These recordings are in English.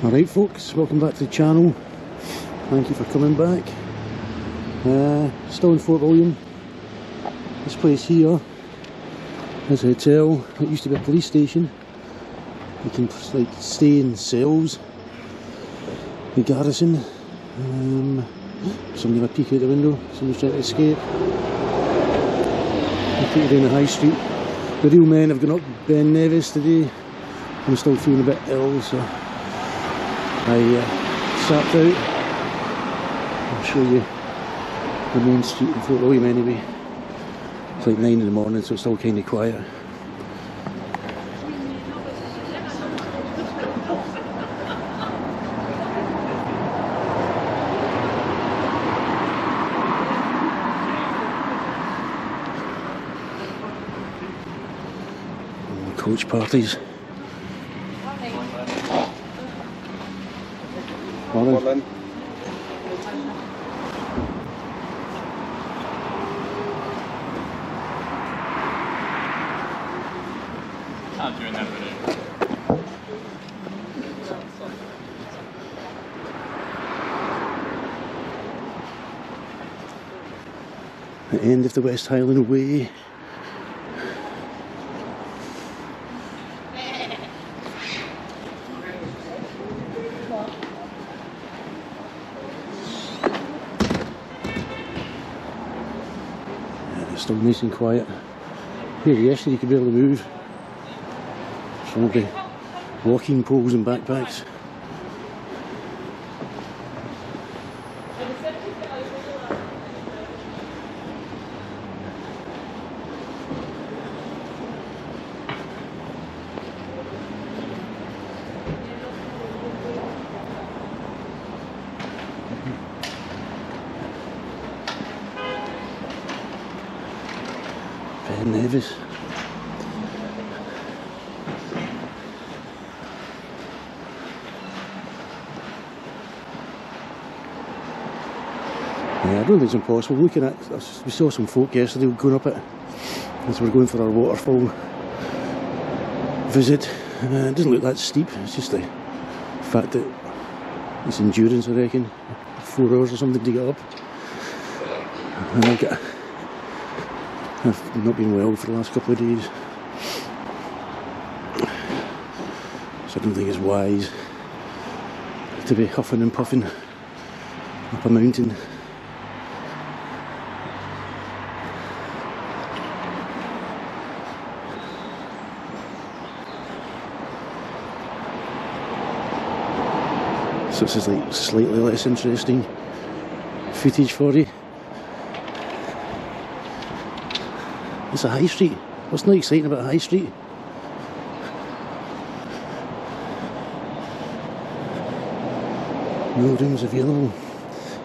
Alright folks, welcome back to the channel. Thank you for coming back. Still in Fort William. This place here is a hotel. It used to be a police station. You can like stay in cells. The garrison. Somebody with a peek out the window. Somebody's trying to escape. I take you down the high street. The real men have gone up Ben Nevis today. I'm still feeling a bit ill, so I sapped out. I'll show you the main street in Fort William anyway. It's like 9 in the morning, so it's still kind of quiet. Coach parties. Morning. Not doing that today. The end of the West Highland Way. Still nice and quiet. Here yesterday you could barely move. Some of the walking poles and backpacks. Ben Nevis. Yeah, I don't think it's impossible. Looking at, we saw some folk yesterday going up it as we were going for our waterfall visit. It doesn't look that steep. It's just the fact that it's endurance, I reckon. 4 hours or something to get up. And I've not been well for the last couple of days, so I don't think it's wise to be huffing and puffing up a mountain. So this is like slightly less interesting footage for you. It's a high street. What's not exciting about a high street? No rooms available.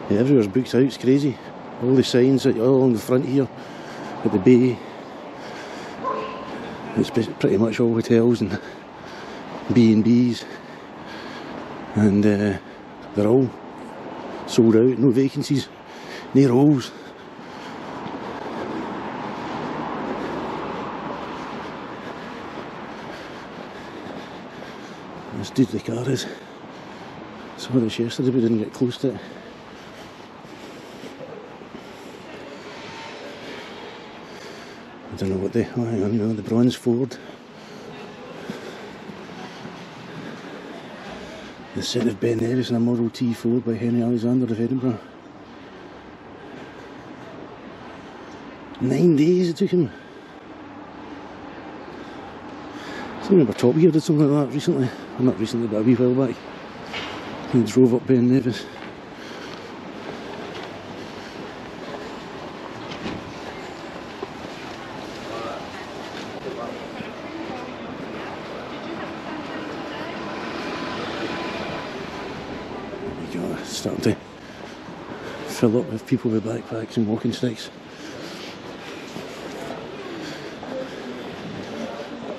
Yeah, everywhere's booked out, it's crazy. All the signs all along the front here at the bay. It's pretty much all hotels and B&Bs. And they're all sold out, no vacancies, no rolls. As good the car is. Saw this yesterday, we didn't get close to it. I don't know what the, oh hang on, you know, the bronze Ford. The set of Ben Nevis and a Model T Ford by Henry Alexander of Edinburgh. 9 days it took him. I remember Top Gear did something like that recently. Well, not recently, but a wee while back. He drove up Ben Nevis. There you go, it's starting to fill up with people with backpacks and walking sticks.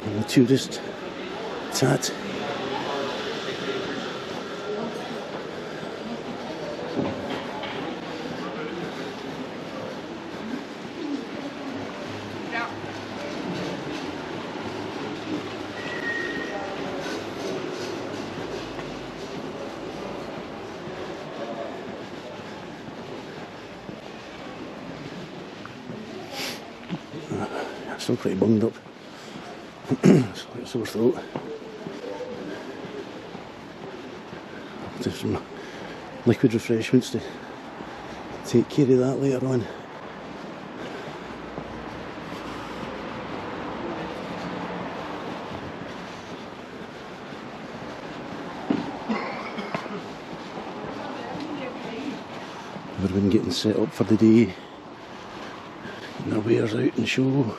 And the tourist tat. still pretty bunged up. Still got a sore throat. Just some liquid refreshments to take care of that later on. Everyone getting set up for the day, getting their wares out and show.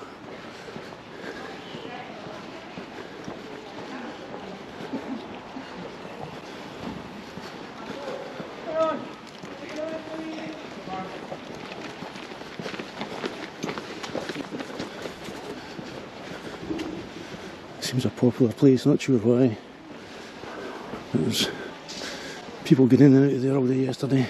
Seems a popular place, not sure why. There's people getting in and out of there all day yesterday.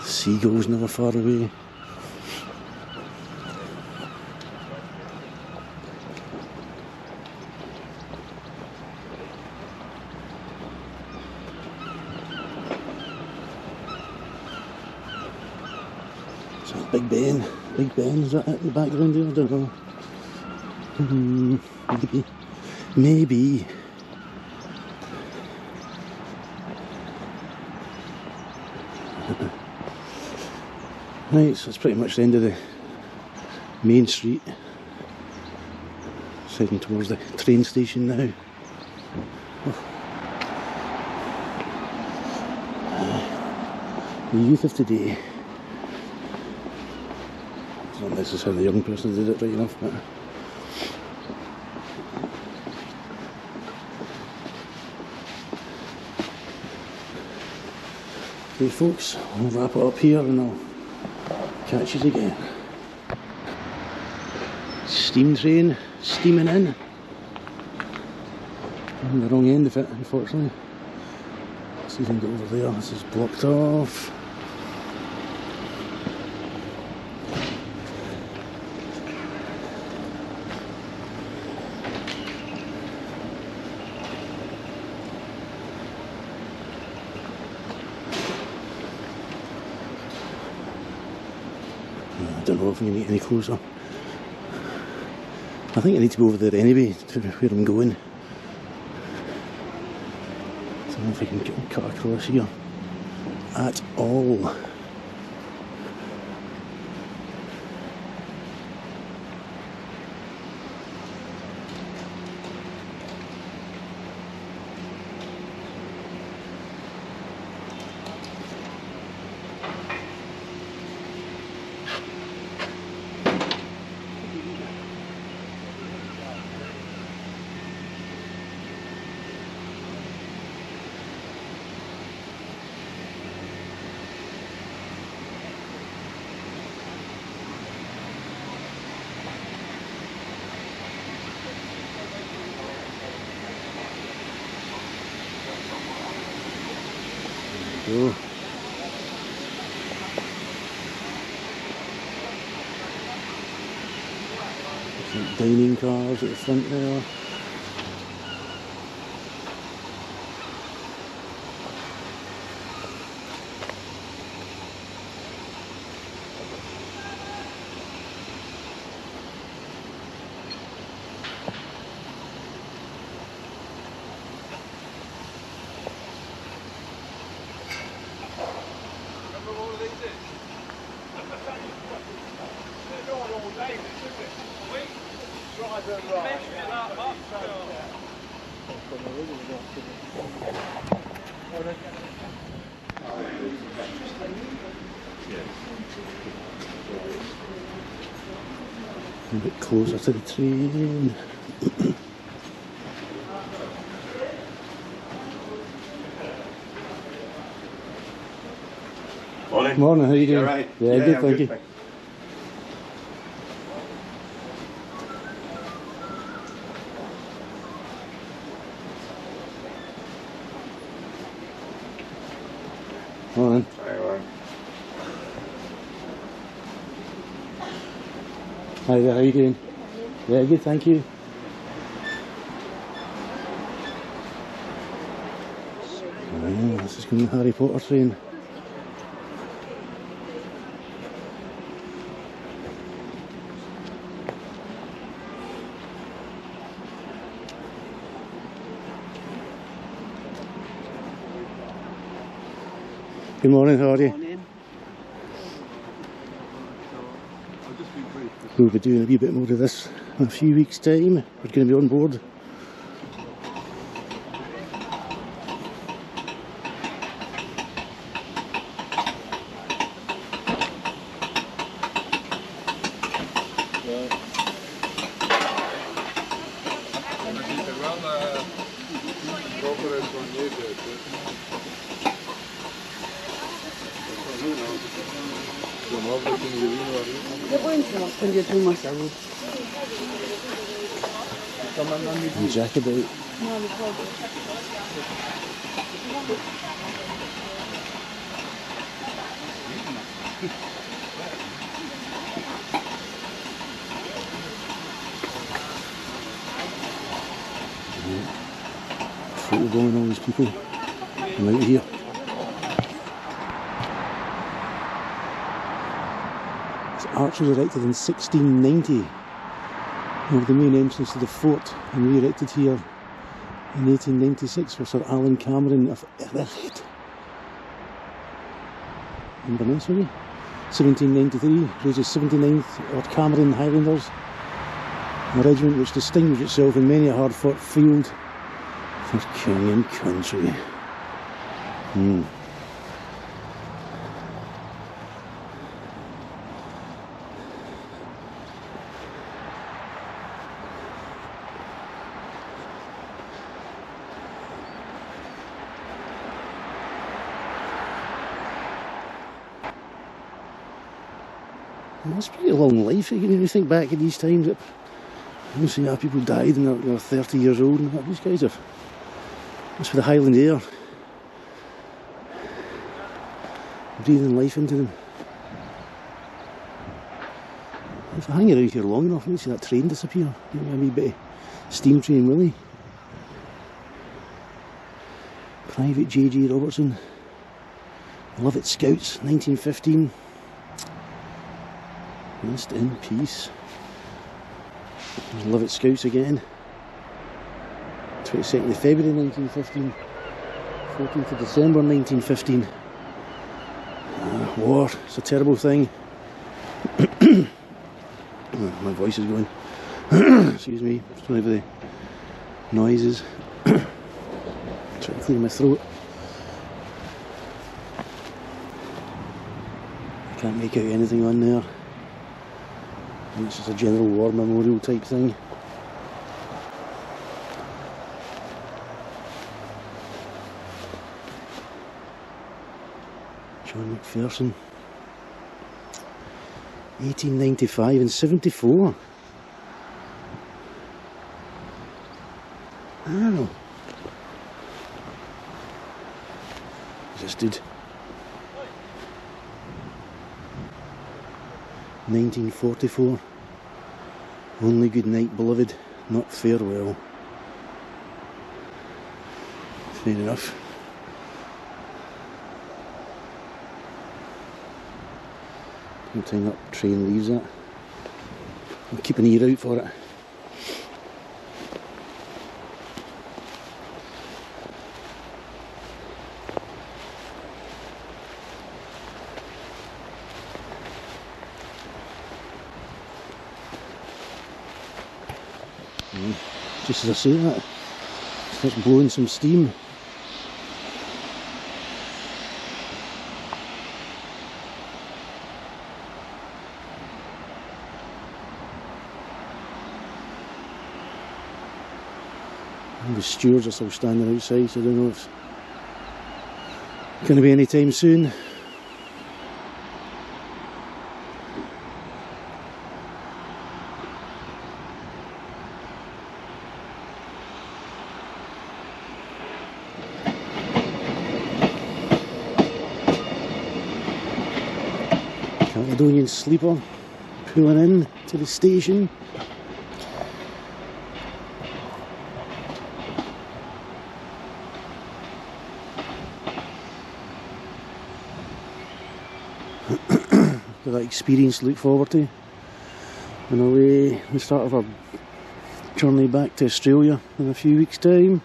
Seagulls never far away. So Big Ben, is that it in the background there? I don't know. Maybe. Right, so it's pretty much the end of the main street. It's heading towards the train station now. The youth of today. It's not necessarily the young person did it right enough, but okay folks, we'll wrap it up here and I'll catch you again. Steam train steaming in. I'm on the wrong end of it, unfortunately. Let's see if we can get over there. This is blocked off. I don't know if we can get any closer. I think I need to go over there anyway to where I'm going. I don't know if I can cut across here at all. Go. Some dining cars at the front there. A bit closer to the train. Morning. Morning, how you doing? Right. Yeah, good, thank you. Morning. Hi there, how you doing? Yeah, good, thank you. Oh, this is going the Harry Potter train. Good morning, how are you? Morning. We'll be doing a wee bit more of this in a few weeks' time. We're going to be on board. Jacobite. Photo going all these people from out here. This arch was erected in 1690. One of the main entrance to the fort, and re-erected here in 1896 for Sir Alan Cameron of Erechid. Inverness, maybe? 1793, raised as 79th Lord Cameron Highlanders, a regiment which distinguished itself in many a hard-fought field for king and country. That's pretty long life. You think back at these times, that you see how people died and they're 30 years old, and these guys have, that's for the Highland air, breathing life into them. If I hang around here long enough, I might see that train disappear. Maybe a wee bit of steam train, Willie. Private J.J. Robertson, Lovat Scouts, 1915. Rest in peace. There's Lovat Scouts again. 22nd of February 1915. 14th of December 1915. War, it's a terrible thing. Oh, my voice is going. Excuse me, sorry for the noises. Trying to clear my throat. I can't make out anything on there. And it's just a general war memorial type thing. John McPherson. 1895 and 74. I don't know. Existed. 1944. Only good night, beloved, not farewell. Fair enough. What time that train leaves at. I'll keep an ear out for it. Just as I say that, it starts blowing some steam. And the stewards are still standing outside, so I don't know if it's going to be any time soon. Caledonian sleeper pulling in to the station. with that experience to look forward to. And away the start of our journey back to Australia in a few weeks' time.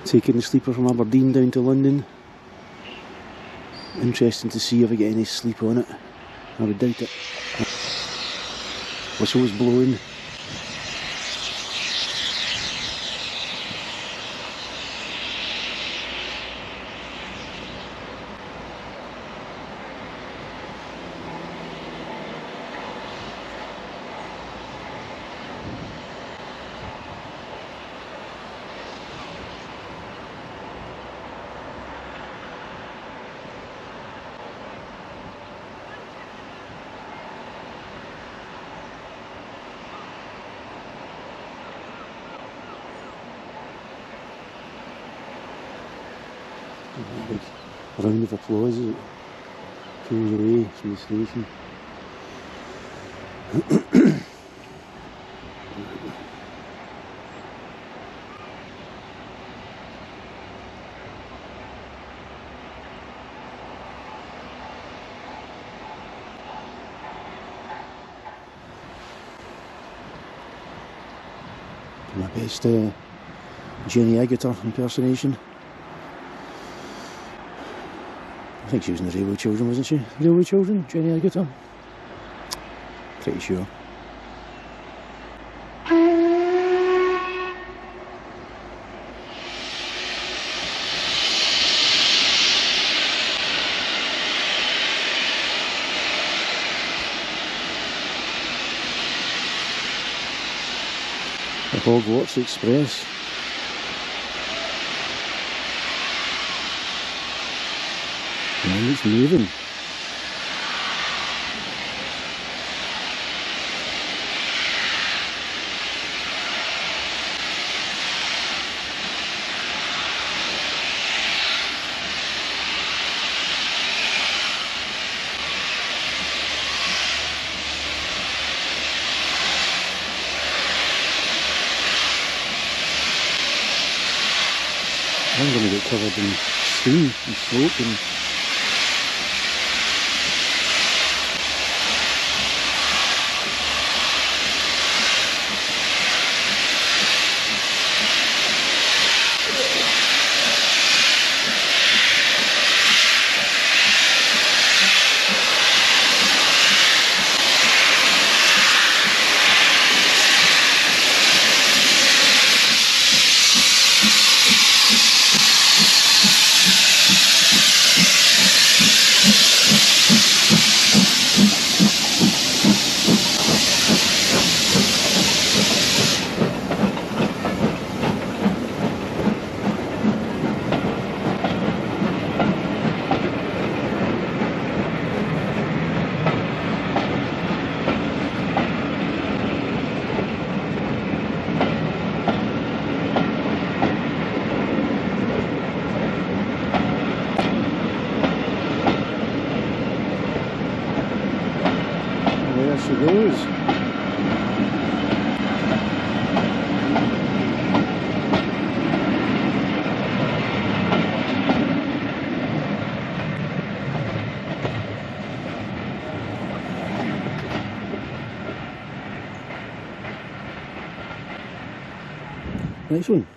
Taking the sleeper from Aberdeen down to London. Interesting to see if I get any sleep on it. I would doubt it. Whistle's blowing. A big round of applause as it pulls away from the station. My best Jenny Agutter impersonation. I think she was in the Railway Children, wasn't she? Railway Children, Jenny Agutter? Pretty sure. The Hogwarts Express. Man, it's moving. I'm going to get covered in steam and smoke and there she goes. Nice one.